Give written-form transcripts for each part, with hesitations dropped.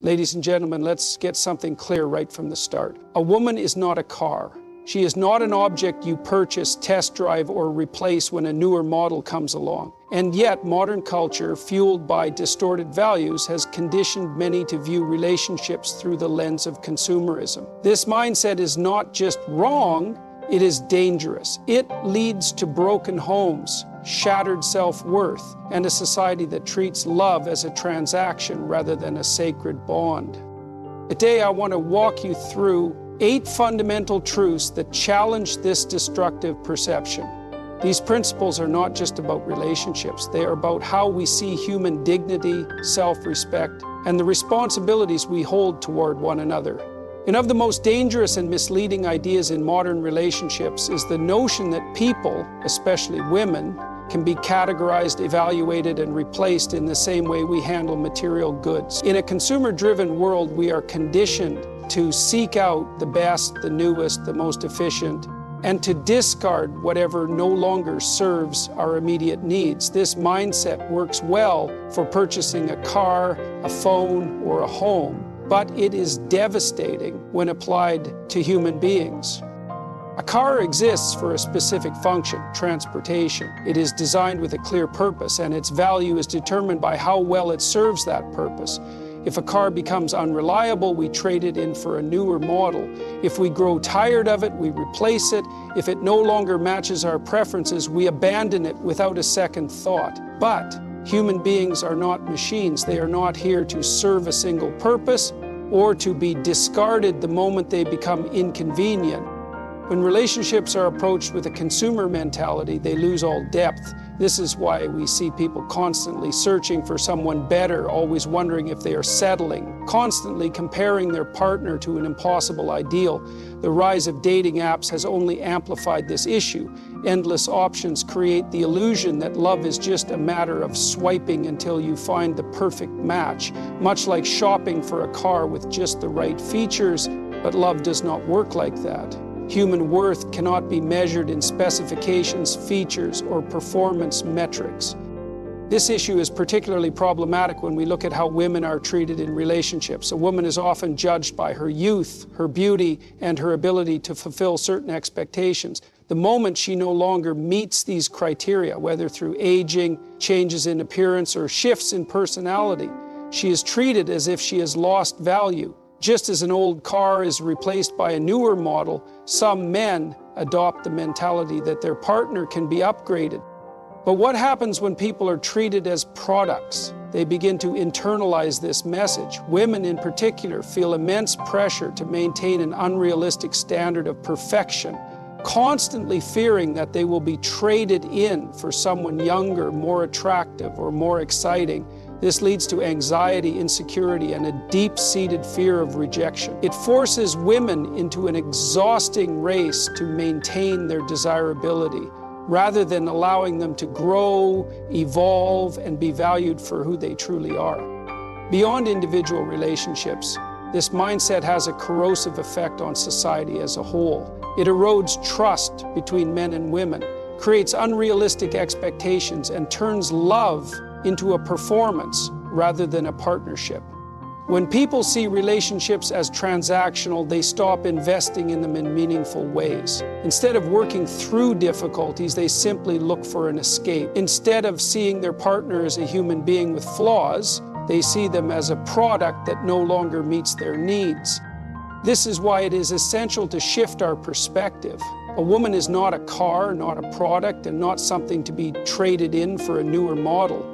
Ladies and gentlemen, let's get something clear right from the start. A woman is not a car. She is not an object you purchase, test drive, or replace when a newer model comes along. And yet, modern culture, fueled by distorted values, has conditioned many to view relationships through the lens of consumerism. This mindset is not just wrong, it is dangerous. It leads to broken homes, shattered self-worth, and a society that treats love as a transaction rather than a sacred bond. Today, I want to walk you through 8 fundamental truths that challenge this destructive perception. These principles are not just about relationships. They are about how we see human dignity, self-respect, and the responsibilities we hold toward one another. And of the most dangerous and misleading ideas in modern relationships is the notion that people, especially women, can be categorized, evaluated, and replaced in the same way we handle material goods. In a consumer-driven world, we are conditioned to seek out the best, the newest, the most efficient, and to discard whatever no longer serves our immediate needs. This mindset works well for purchasing a car, a phone, or a home, but it is devastating when applied to human beings. A car exists for a specific function, transportation. It is designed with a clear purpose, and its value is determined by how well it serves that purpose. If a car becomes unreliable, we trade it in for a newer model. If we grow tired of it, we replace it. If it no longer matches our preferences, we abandon it without a second thought. But human beings are not machines. They are not here to serve a single purpose or to be discarded the moment they become inconvenient. When relationships are approached with a consumer mentality, they lose all depth. This is why we see people constantly searching for someone better, always wondering if they are settling, constantly comparing their partner to an impossible ideal. The rise of dating apps has only amplified this issue. Endless options create the illusion that love is just a matter of swiping until you find the perfect match, much like shopping for a car with just the right features, but love does not work like that. Human worth cannot be measured in specifications, features, or performance metrics. This issue is particularly problematic when we look at how women are treated in relationships. A woman is often judged by her youth, her beauty, and her ability to fulfill certain expectations. The moment she no longer meets these criteria, whether through aging, changes in appearance, or shifts in personality, she is treated as if she has lost value. Just as an old car is replaced by a newer model, some men adopt the mentality that their partner can be upgraded. But what happens when people are treated as products? They begin to internalize this message. Women in particular feel immense pressure to maintain an unrealistic standard of perfection, constantly fearing that they will be traded in for someone younger, more attractive, or more exciting. This leads to anxiety, insecurity, and a deep-seated fear of rejection. It forces women into an exhausting race to maintain their desirability, rather than allowing them to grow, evolve, and be valued for who they truly are. Beyond individual relationships, this mindset has a corrosive effect on society as a whole. It erodes trust between men and women, creates unrealistic expectations, and turns love into a performance rather than a partnership. When people see relationships as transactional, they stop investing in them in meaningful ways. Instead of working through difficulties, they simply look for an escape. Instead of seeing their partner as a human being with flaws, they see them as a product that no longer meets their needs. This is why it is essential to shift our perspective. A woman is not a car, not a product, and not something to be traded in for a newer model.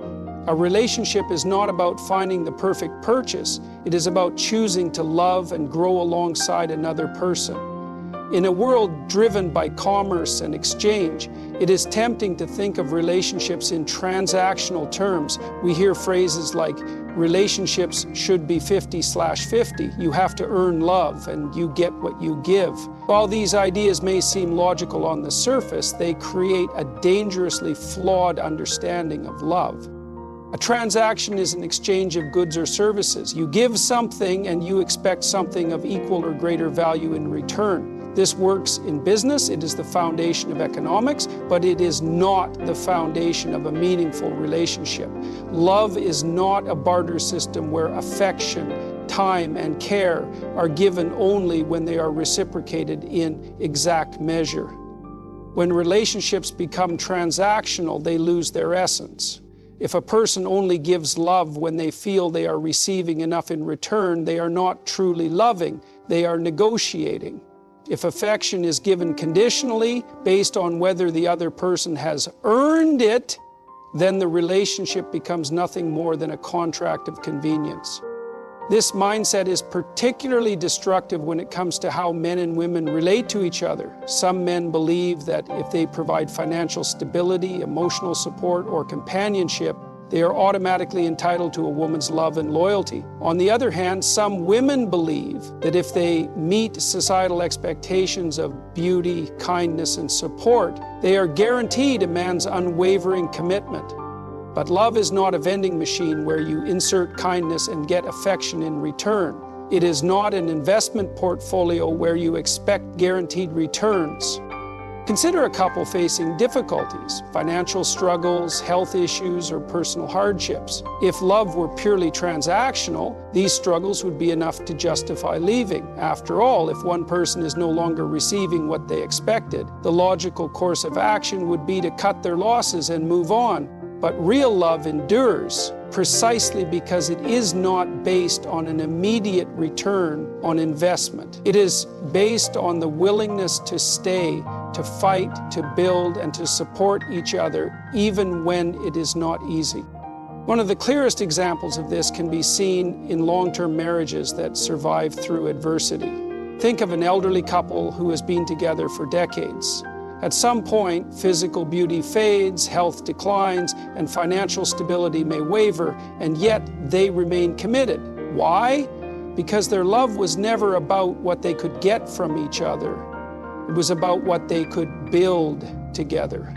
A relationship is not about finding the perfect purchase. It is about choosing to love and grow alongside another person. In a world driven by commerce and exchange, it is tempting to think of relationships in transactional terms. We hear phrases like, relationships should be 50/50. You have to earn love and you get what you give. While these ideas may seem logical on the surface, they create a dangerously flawed understanding of love. A transaction is an exchange of goods or services. You give something and you expect something of equal or greater value in return. This works in business, it is the foundation of economics, but it is not the foundation of a meaningful relationship. Love is not a barter system where affection, time, and care are given only when they are reciprocated in exact measure. When relationships become transactional, they lose their essence. If a person only gives love when they feel they are receiving enough in return, they are not truly loving, they are negotiating. If affection is given conditionally, based on whether the other person has earned it, then the relationship becomes nothing more than a contract of convenience. This mindset is particularly destructive when it comes to how men and women relate to each other. Some men believe that if they provide financial stability, emotional support, or companionship, they are automatically entitled to a woman's love and loyalty. On the other hand, some women believe that if they meet societal expectations of beauty, kindness, and support, they are guaranteed a man's unwavering commitment. But love is not a vending machine where you insert kindness and get affection in return. It is not an investment portfolio where you expect guaranteed returns. Consider a couple facing difficulties, financial struggles, health issues, or personal hardships. If love were purely transactional, these struggles would be enough to justify leaving. After all, if one person is no longer receiving what they expected, the logical course of action would be to cut their losses and move on. But real love endures precisely because it is not based on an immediate return on investment. It is based on the willingness to stay, to fight, to build, and to support each other, even when it is not easy. One of the clearest examples of this can be seen in long-term marriages that survive through adversity. Think of an elderly couple who has been together for decades. At some point, physical beauty fades, health declines, and financial stability may waver, and yet they remain committed. Why? Because their love was never about what they could get from each other. It was about what they could build together.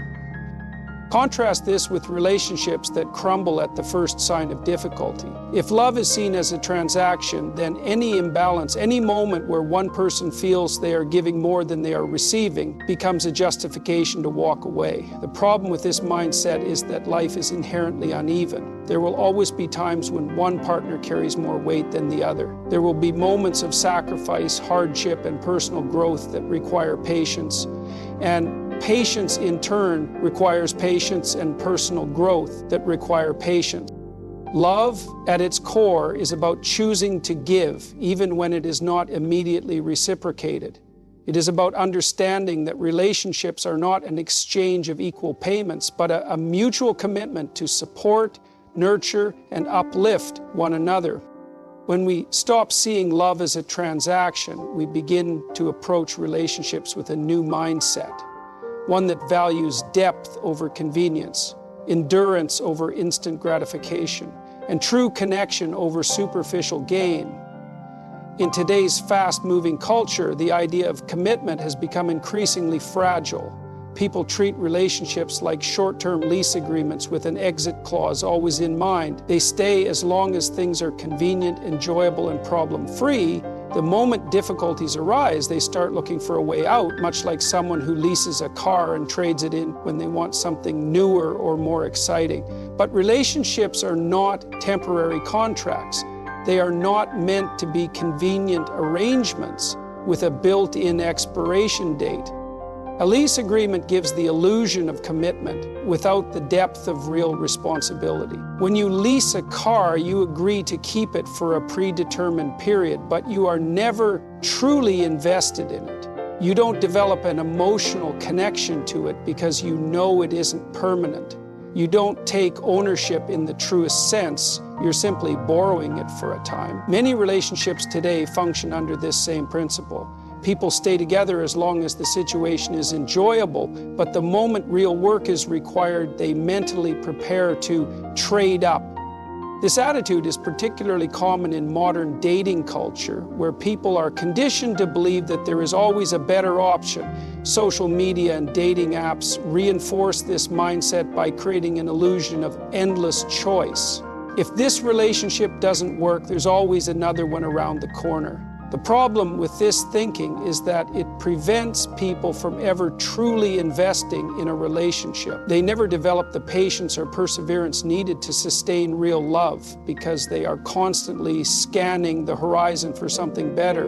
Contrast this with relationships that crumble at the first sign of difficulty. If love is seen as a transaction, then any imbalance, any moment where one person feels they are giving more than they are receiving, becomes a justification to walk away. The problem with this mindset is that life is inherently uneven. There will always be times when one partner carries more weight than the other. There will be moments of sacrifice, hardship, and personal growth that require patience. And patience, in turn, requires patience and personal growth that require patience. Love, at its core, is about choosing to give, even when it is not immediately reciprocated. It is about understanding that relationships are not an exchange of equal payments, but a mutual commitment to support, nurture, and uplift one another. When we stop seeing love as a transaction, we begin to approach relationships with a new mindset. One that values depth over convenience, endurance over instant gratification, and true connection over superficial gain. In today's fast-moving culture, the idea of commitment has become increasingly fragile. People treat relationships like short-term lease agreements with an exit clause always in mind. They stay as long as things are convenient, enjoyable, and problem-free. The moment difficulties arise, they start looking for a way out, much like someone who leases a car and trades it in when they want something newer or more exciting. But relationships are not temporary contracts. They are not meant to be convenient arrangements with a built-in expiration date. A lease agreement gives the illusion of commitment without the depth of real responsibility. When you lease a car, you agree to keep it for a predetermined period, but you are never truly invested in it. You don't develop an emotional connection to it because you know it isn't permanent. You don't take ownership in the truest sense. You're simply borrowing it for a time. Many relationships today function under this same principle. People stay together as long as the situation is enjoyable, but the moment real work is required, they mentally prepare to trade up. This attitude is particularly common in modern dating culture, where people are conditioned to believe that there is always a better option. Social media and dating apps reinforce this mindset by creating an illusion of endless choice. If this relationship doesn't work, there's always another one around the corner. The problem with this thinking is that it prevents people from ever truly investing in a relationship. They never develop the patience or perseverance needed to sustain real love because they are constantly scanning the horizon for something better.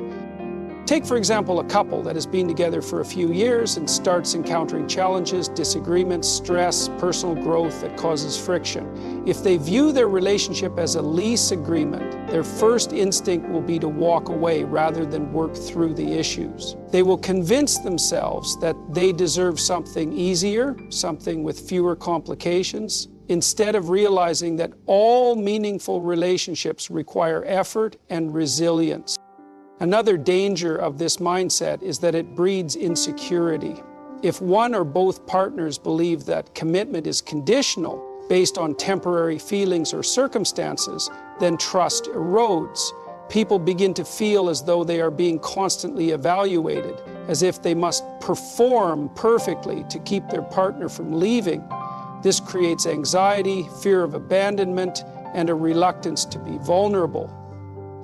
Take, for example, a couple that has been together for a few years and starts encountering challenges, disagreements, stress, personal growth that causes friction. If they view their relationship as a lease agreement, their first instinct will be to walk away rather than work through the issues. They will convince themselves that they deserve something easier, something with fewer complications, instead of realizing that all meaningful relationships require effort and resilience. Another danger of this mindset is that it breeds insecurity. If one or both partners believe that commitment is conditional based on temporary feelings or circumstances, then trust erodes. People begin to feel as though they are being constantly evaluated, as if they must perform perfectly to keep their partner from leaving. This creates anxiety, fear of abandonment, and a reluctance to be vulnerable.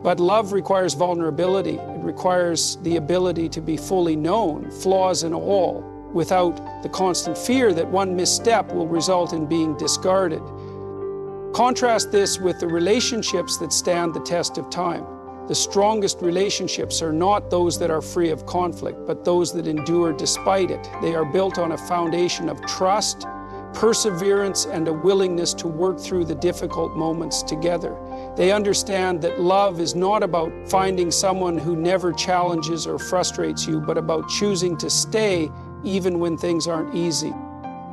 But love requires vulnerability. It requires the ability to be fully known, flaws and all, without the constant fear that one misstep will result in being discarded. Contrast this with the relationships that stand the test of time. The strongest relationships are not those that are free of conflict, but those that endure despite it. They are built on a foundation of trust, perseverance, and a willingness to work through the difficult moments together. They understand that love is not about finding someone who never challenges or frustrates you, but about choosing to stay even when things aren't easy.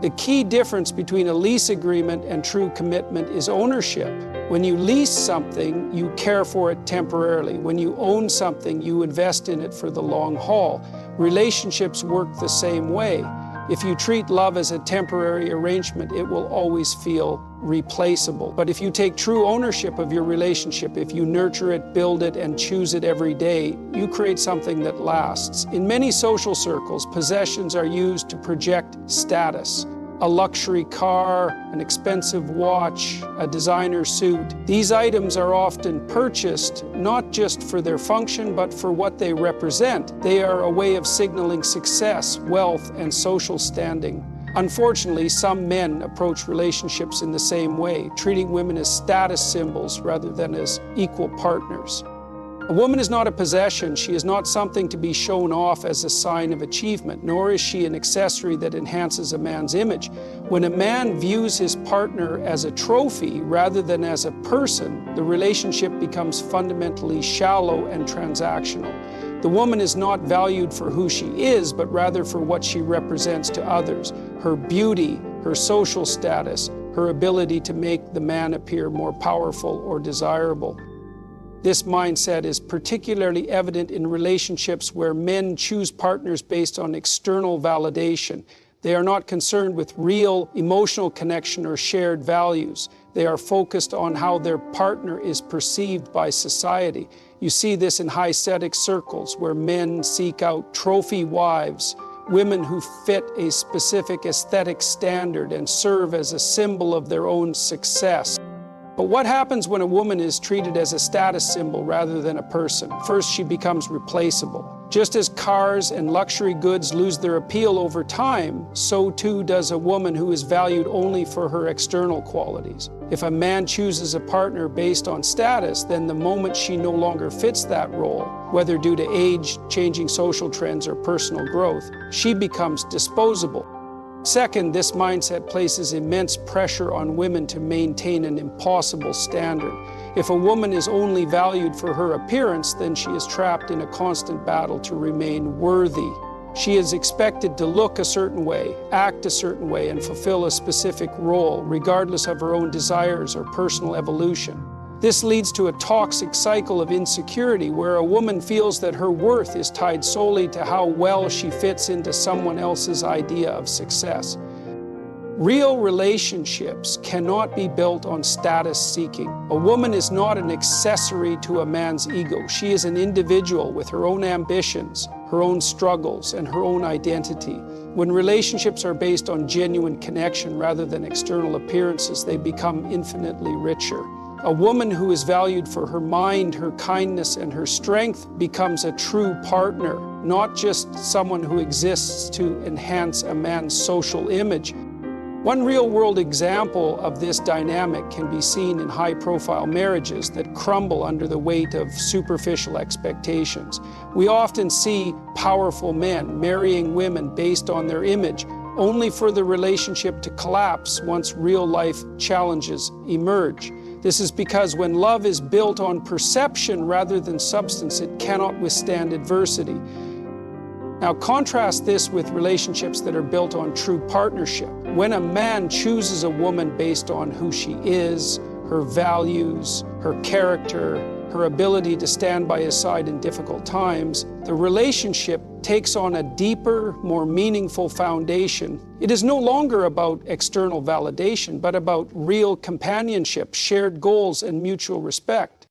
The key difference between a lease agreement and true commitment is ownership. When you lease something, you care for it temporarily. When you own something, you invest in it for the long haul. Relationships work the same way. If you treat love as a temporary arrangement, it will always feel replaceable. But if you take true ownership of your relationship, if you nurture it, build it, and choose it every day, you create something that lasts. In many social circles, possessions are used to project status. A luxury car, an expensive watch, a designer suit. These items are often purchased not just for their function, but for what they represent. They are a way of signaling success, wealth, and social standing. Unfortunately, some men approach relationships in the same way, treating women as status symbols rather than as equal partners. A woman is not a possession. She is not something to be shown off as a sign of achievement, nor is she an accessory that enhances a man's image. When a man views his partner as a trophy rather than as a person, the relationship becomes fundamentally shallow and transactional. The woman is not valued for who she is, but rather for what she represents to others, her beauty, her social status, her ability to make the man appear more powerful or desirable. This mindset is particularly evident in relationships where men choose partners based on external validation. They are not concerned with real emotional connection or shared values. They are focused on how their partner is perceived by society. You see this in high-status circles where men seek out trophy wives, women who fit a specific aesthetic standard and serve as a symbol of their own success. But what happens when a woman is treated as a status symbol rather than a person? First, she becomes replaceable. Just as cars and luxury goods lose their appeal over time, so too does a woman who is valued only for her external qualities. If a man chooses a partner based on status, then the moment she no longer fits that role, whether due to age, changing social trends, or personal growth, she becomes disposable. Second, this mindset places immense pressure on women to maintain an impossible standard. If a woman is only valued for her appearance, then she is trapped in a constant battle to remain worthy. She is expected to look a certain way, act a certain way, and fulfill a specific role, regardless of her own desires or personal evolution. This leads to a toxic cycle of insecurity where a woman feels that her worth is tied solely to how well she fits into someone else's idea of success. Real relationships cannot be built on status seeking. A woman is not an accessory to a man's ego. She is an individual with her own ambitions, her own struggles, and her own identity. When relationships are based on genuine connection rather than external appearances, they become infinitely richer. A woman who is valued for her mind, her kindness, and her strength becomes a true partner, not just someone who exists to enhance a man's social image. One real-world example of this dynamic can be seen in high-profile marriages that crumble under the weight of superficial expectations. We often see powerful men marrying women based on their image, only for the relationship to collapse once real-life challenges emerge. This is because when love is built on perception rather than substance, it cannot withstand adversity. Now contrast this with relationships that are built on true partnership. When a man chooses a woman based on who she is, her values, her character, her ability to stand by his side in difficult times, the relationship takes on a deeper, more meaningful foundation. It is no longer about external validation, but about real companionship, shared goals, and mutual respect.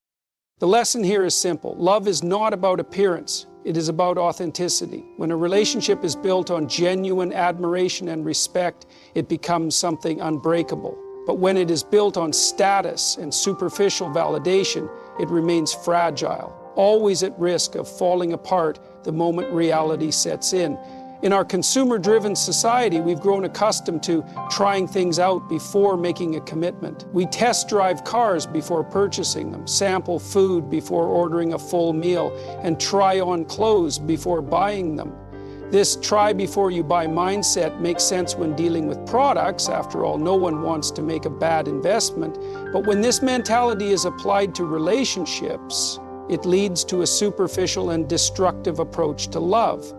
The lesson here is simple. Love is not about appearance. It is about authenticity. When a relationship is built on genuine admiration and respect, it becomes something unbreakable. But when it is built on status and superficial validation, it remains fragile, always at risk of falling apart the moment reality sets in. In our consumer-driven society, we've grown accustomed to trying things out before making a commitment. We test drive cars before purchasing them, sample food before ordering a full meal, and try on clothes before buying them. This try before you buy mindset makes sense when dealing with products. After all, no one wants to make a bad investment. But when this mentality is applied to relationships, it leads to a superficial and destructive approach to love.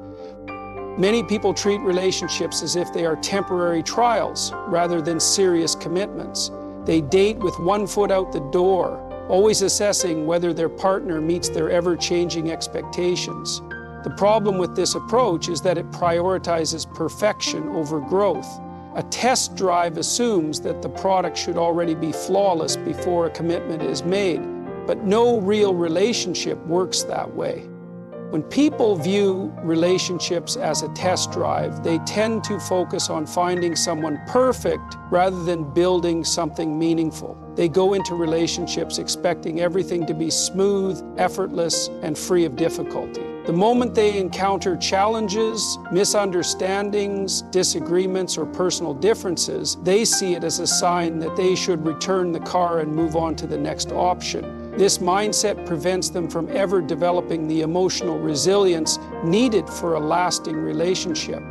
Many people treat relationships as if they are temporary trials rather than serious commitments. They date with one foot out the door, always assessing whether their partner meets their ever-changing expectations. The problem with this approach is that it prioritizes perfection over growth. A test drive assumes that the product should already be flawless before a commitment is made, but no real relationship works that way. When people view relationships as a test drive, they tend to focus on finding someone perfect rather than building something meaningful. They go into relationships expecting everything to be smooth, effortless, and free of difficulty. The moment they encounter challenges, misunderstandings, disagreements, or personal differences, they see it as a sign that they should return the car and move on to the next option. This mindset prevents them from ever developing the emotional resilience needed for a lasting relationship.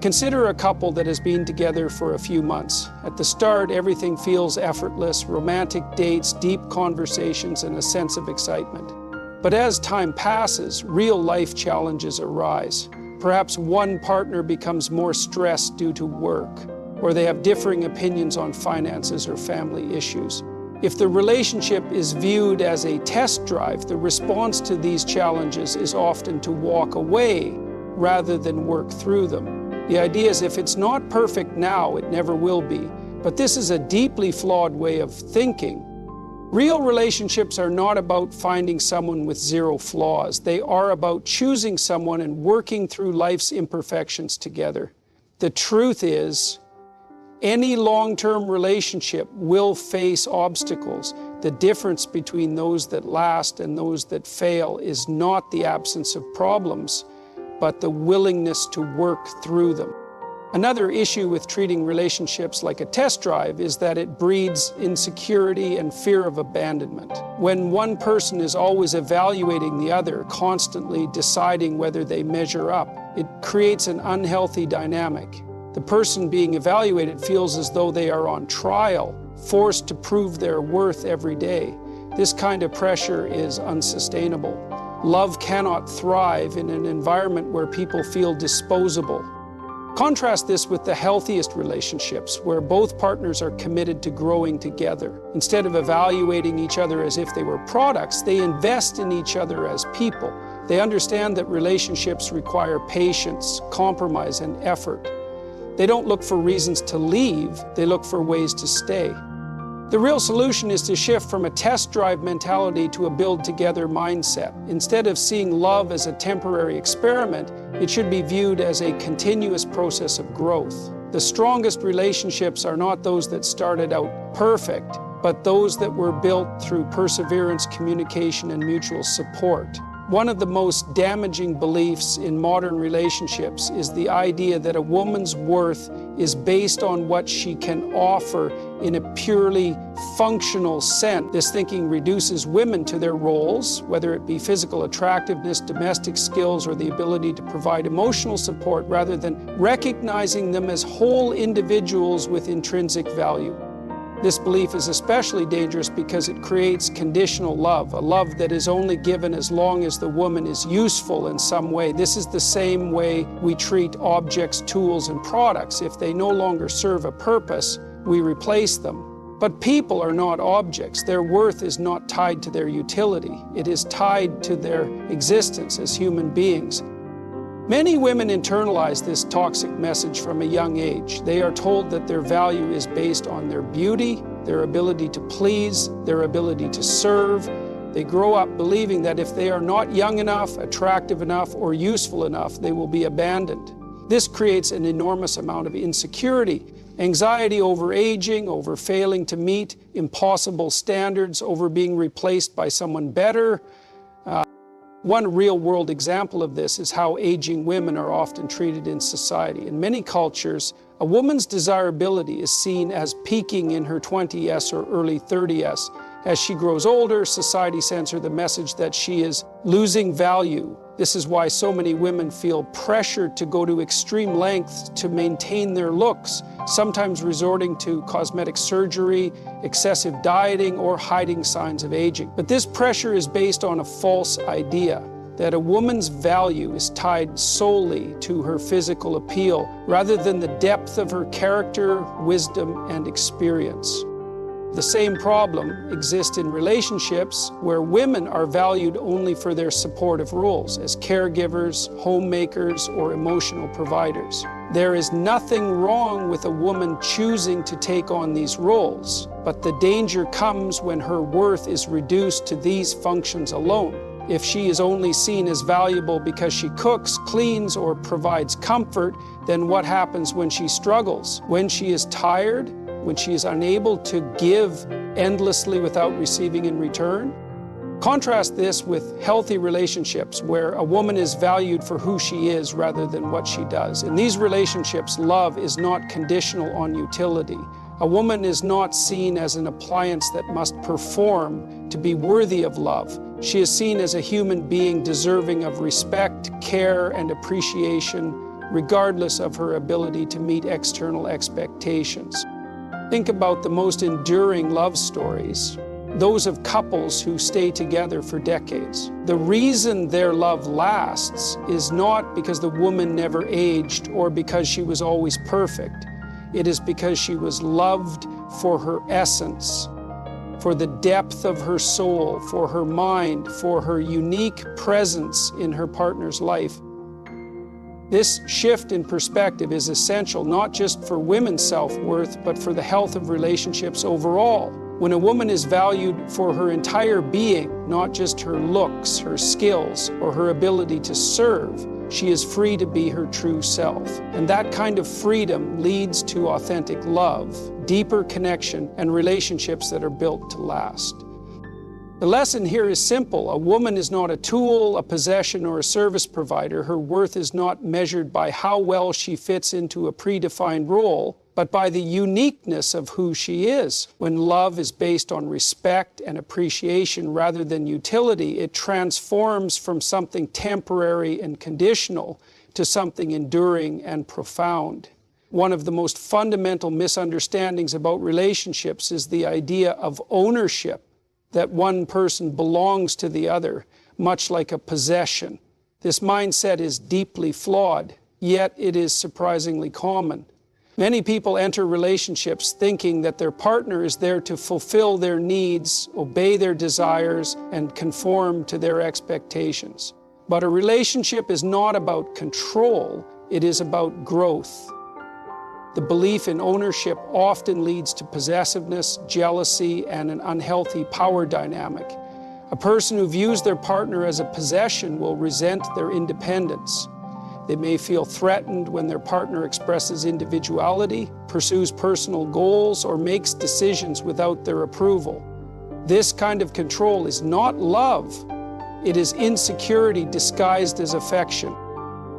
Consider a couple that has been together for a few months. At the start, everything feels effortless, romantic dates, deep conversations, and a sense of excitement. But as time passes, real life challenges arise. Perhaps one partner becomes more stressed due to work, or they have differing opinions on finances or family issues. If the relationship is viewed as a test drive, the response to these challenges is often to walk away rather than work through them. The idea is if it's not perfect now, it never will be. But this is a deeply flawed way of thinking. Real relationships are not about finding someone with zero flaws. They are about choosing someone and working through life's imperfections together. The truth is, any long-term relationship will face obstacles. The difference between those that last and those that fail is not the absence of problems, but the willingness to work through them. Another issue with treating relationships like a test drive is that it breeds insecurity and fear of abandonment. When one person is always evaluating the other, constantly deciding whether they measure up, it creates an unhealthy dynamic. The person being evaluated feels as though they are on trial, forced to prove their worth every day. This kind of pressure is unsustainable. Love cannot thrive in an environment where people feel disposable. Contrast this with the healthiest relationships, where both partners are committed to growing together. Instead of evaluating each other as if they were products, they invest in each other as people. They understand that relationships require patience, compromise, and effort. They don't look for reasons to leave, they look for ways to stay. The real solution is to shift from a test drive mentality to a build together mindset. Instead of seeing love as a temporary experiment, it should be viewed as a continuous process of growth. The strongest relationships are not those that started out perfect, but those that were built through perseverance, communication, and mutual support. One of the most damaging beliefs in modern relationships is the idea that a woman's worth is based on what she can offer in a purely functional sense. This thinking reduces women to their roles, whether it be physical attractiveness, domestic skills, or the ability to provide emotional support, rather than recognizing them as whole individuals with intrinsic value. This belief is especially dangerous because it creates conditional love, a love that is only given as long as the woman is useful in some way. This is the same way we treat objects, tools, and products. If they no longer serve a purpose, we replace them. But people are not objects. Their worth is not tied to their utility. It is tied to their existence as human beings. Many women internalize this toxic message from a young age. They are told that their value is based on their beauty, their ability to please, their ability to serve. They grow up believing that if they are not young enough, attractive enough, or useful enough, they will be abandoned. This creates an enormous amount of insecurity, anxiety over aging, over failing to meet impossible standards, over being replaced by someone better. One real-world example of this is how aging women are often treated in society. In many cultures, a woman's desirability is seen as peaking in her 20s or early 30s. As she grows older, society sends her the message that she is losing value. This is why so many women feel pressured to go to extreme lengths to maintain their looks, sometimes resorting to cosmetic surgery, excessive dieting, or hiding signs of aging. But this pressure is based on a false idea that a woman's value is tied solely to her physical appeal, rather than the depth of her character, wisdom, and experience. The same problem exists in relationships where women are valued only for their supportive roles as caregivers, homemakers, or emotional providers. There is nothing wrong with a woman choosing to take on these roles, but the danger comes when her worth is reduced to these functions alone. If she is only seen as valuable because she cooks, cleans, or provides comfort, then what happens when she struggles? When she is tired? When she is unable to give endlessly without receiving in return? Contrast this with healthy relationships where a woman is valued for who she is rather than what she does. In these relationships, love is not conditional on utility. A woman is not seen as an appliance that must perform to be worthy of love. She is seen as a human being deserving of respect, care, and appreciation, regardless of her ability to meet external expectations. Think about the most enduring love stories, those of couples who stay together for decades. The reason their love lasts is not because the woman never aged or because she was always perfect. It is because she was loved for her essence, for the depth of her soul, for her mind, for her unique presence in her partner's life. This shift in perspective is essential not just for women's self-worth, but for the health of relationships overall. When a woman is valued for her entire being, not just her looks, her skills, or her ability to serve, she is free to be her true self. And that kind of freedom leads to authentic love, deeper connection, and relationships that are built to last. The lesson here is simple. A woman is not a tool, a possession, or a service provider. Her worth is not measured by how well she fits into a predefined role, but by the uniqueness of who she is. When love is based on respect and appreciation rather than utility, it transforms from something temporary and conditional to something enduring and profound. One of the most fundamental misunderstandings about relationships is the idea of ownership, that one person belongs to the other, much like a possession. This mindset is deeply flawed, yet it is surprisingly common. Many people enter relationships thinking that their partner is there to fulfill their needs, obey their desires, and conform to their expectations. But a relationship is not about control, it is about growth. The belief in ownership often leads to possessiveness, jealousy, and an unhealthy power dynamic. A person who views their partner as a possession will resent their independence. They may feel threatened when their partner expresses individuality, pursues personal goals, or makes decisions without their approval. This kind of control is not love. It is insecurity disguised as affection.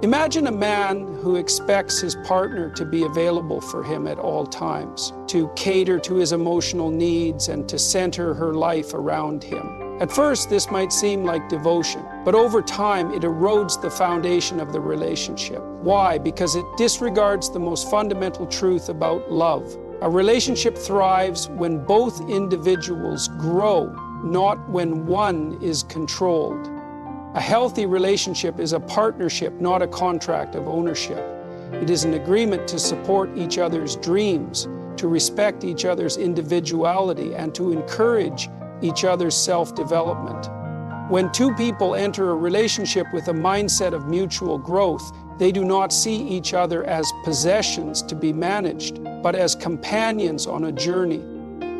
Imagine a man who expects his partner to be available for him at all times, to cater to his emotional needs and to center her life around him. At first, this might seem like devotion, but over time, it erodes the foundation of the relationship. Why? Because it disregards the most fundamental truth about love. A relationship thrives when both individuals grow, not when one is controlled. A healthy relationship is a partnership, not a contract of ownership. It is an agreement to support each other's dreams, to respect each other's individuality, and to encourage each other's self-development. When two people enter a relationship with a mindset of mutual growth, they do not see each other as possessions to be managed, but as companions on a journey.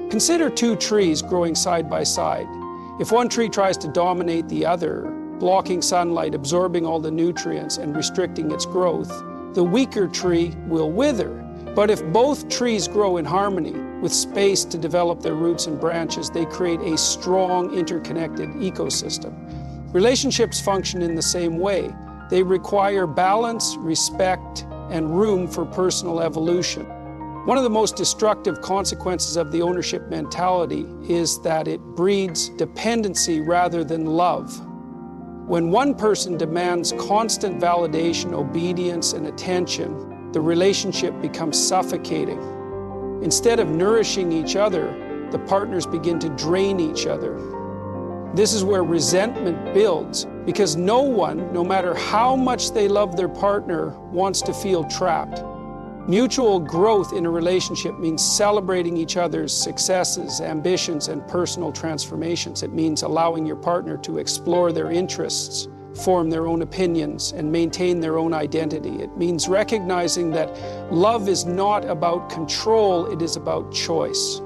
Consider two trees growing side by side. If one tree tries to dominate the other, blocking sunlight, absorbing all the nutrients, and restricting its growth, the weaker tree will wither. But if both trees grow in harmony, with space to develop their roots and branches, they create a strong, interconnected ecosystem. Relationships function in the same way. They require balance, respect, and room for personal evolution. One of the most destructive consequences of the ownership mentality is that it breeds dependency rather than love. When one person demands constant validation, obedience, and attention, the relationship becomes suffocating. Instead of nourishing each other, the partners begin to drain each other. This is where resentment builds, because no one, no matter how much they love their partner, wants to feel trapped. Mutual growth in a relationship means celebrating each other's successes, ambitions, and personal transformations. It means allowing your partner to explore their interests, form their own opinions, and maintain their own identity. It means recognizing that love is not about control, it is about choice.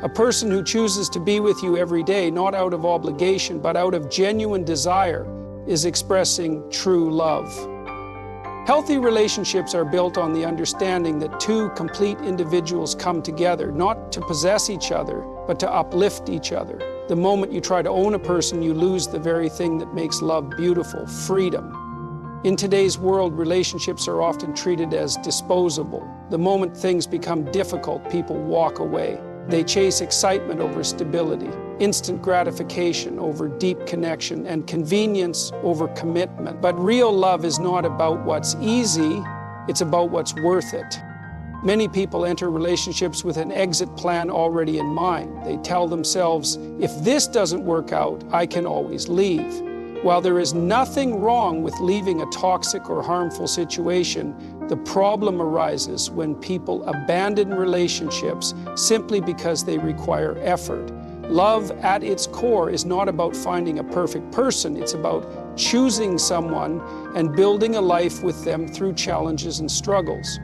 A person who chooses to be with you every day, not out of obligation, but out of genuine desire, is expressing true love. Healthy relationships are built on the understanding that two complete individuals come together, not to possess each other, but to uplift each other. The moment you try to own a person, you lose the very thing that makes love beautiful, freedom. In today's world, relationships are often treated as disposable. The moment things become difficult, people walk away. They chase excitement over stability, instant gratification over deep connection, and convenience over commitment. But real love is not about what's easy, it's about what's worth it. Many people enter relationships with an exit plan already in mind. They tell themselves, if this doesn't work out, I can always leave. While there is nothing wrong with leaving a toxic or harmful situation, the problem arises when people abandon relationships simply because they require effort. Love at its core is not about finding a perfect person, it's about choosing someone and building a life with them through challenges and struggles.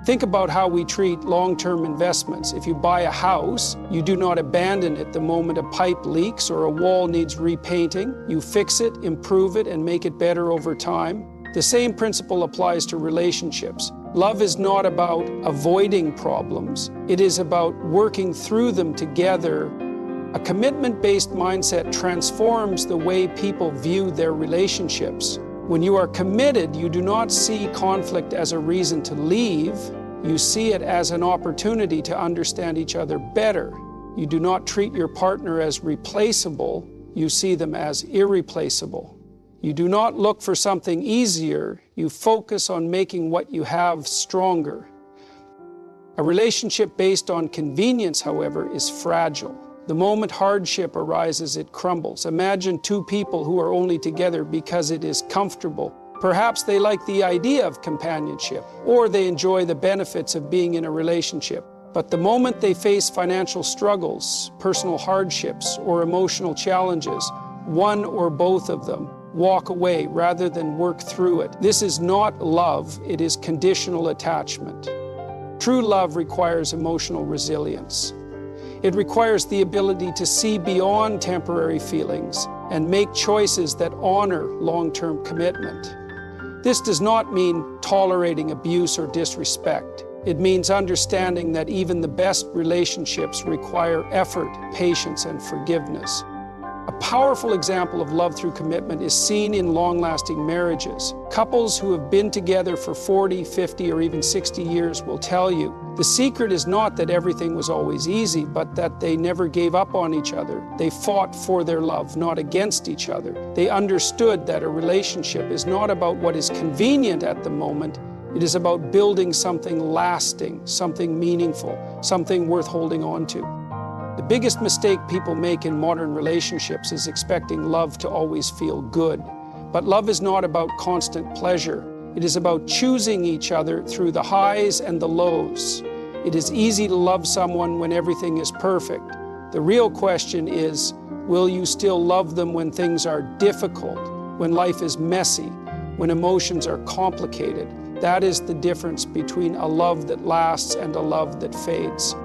Think about how we treat long-term investments. If you buy a house, you do not abandon it the moment a pipe leaks or a wall needs repainting. You fix it, improve it, and make it better over time. The same principle applies to relationships. Love is not about avoiding problems. It is about working through them together. A commitment-based mindset transforms the way people view their relationships. When you are committed, you do not see conflict as a reason to leave. You see it as an opportunity to understand each other better. You do not treat your partner as replaceable. You see them as irreplaceable. You do not look for something easier. You focus on making what you have stronger. A relationship based on convenience, however, is fragile. The moment hardship arises, it crumbles. Imagine two people who are only together because it is comfortable. Perhaps they like the idea of companionship, or they enjoy the benefits of being in a relationship. But the moment they face financial struggles, personal hardships, or emotional challenges, one or both of them walk away rather than work through it. This is not love, it is conditional attachment. True love requires emotional resilience. It requires the ability to see beyond temporary feelings and make choices that honor long-term commitment. This does not mean tolerating abuse or disrespect. It means understanding that even the best relationships require effort, patience, and forgiveness. A powerful example of love through commitment is seen in long-lasting marriages. Couples who have been together for 40, 50, or even 60 years will tell you the secret is not that everything was always easy, but that they never gave up on each other. They fought for their love, not against each other. They understood that a relationship is not about what is convenient at the moment. It is about building something lasting, something meaningful, something worth holding on to. The biggest mistake people make in modern relationships is expecting love to always feel good. But love is not about constant pleasure. It is about choosing each other through the highs and the lows. It is easy to love someone when everything is perfect. The real question is, will you still love them when things are difficult, when life is messy, when emotions are complicated? That is the difference between a love that lasts and a love that fades.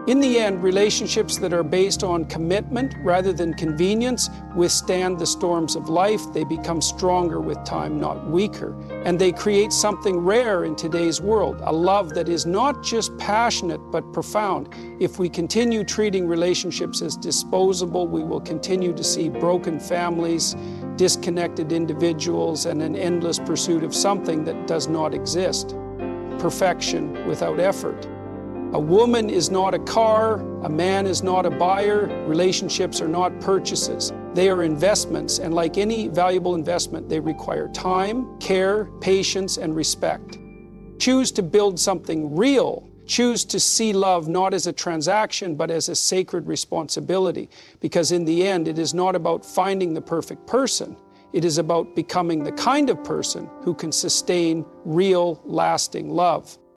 In the end, relationships that are based on commitment rather than convenience withstand the storms of life. They become stronger with time, not weaker. And they create something rare in today's world, a love that is not just passionate but profound. If we continue treating relationships as disposable, we will continue to see broken families, disconnected individuals, and an endless pursuit of something that does not exist. Perfection without effort. A woman is not a car, a man is not a buyer, relationships are not purchases. They are investments, and like any valuable investment, they require time, care, patience, and respect. Choose to build something real. Choose to see love not as a transaction, but as a sacred responsibility, because in the end, it is not about finding the perfect person. It is about becoming the kind of person who can sustain real, lasting love.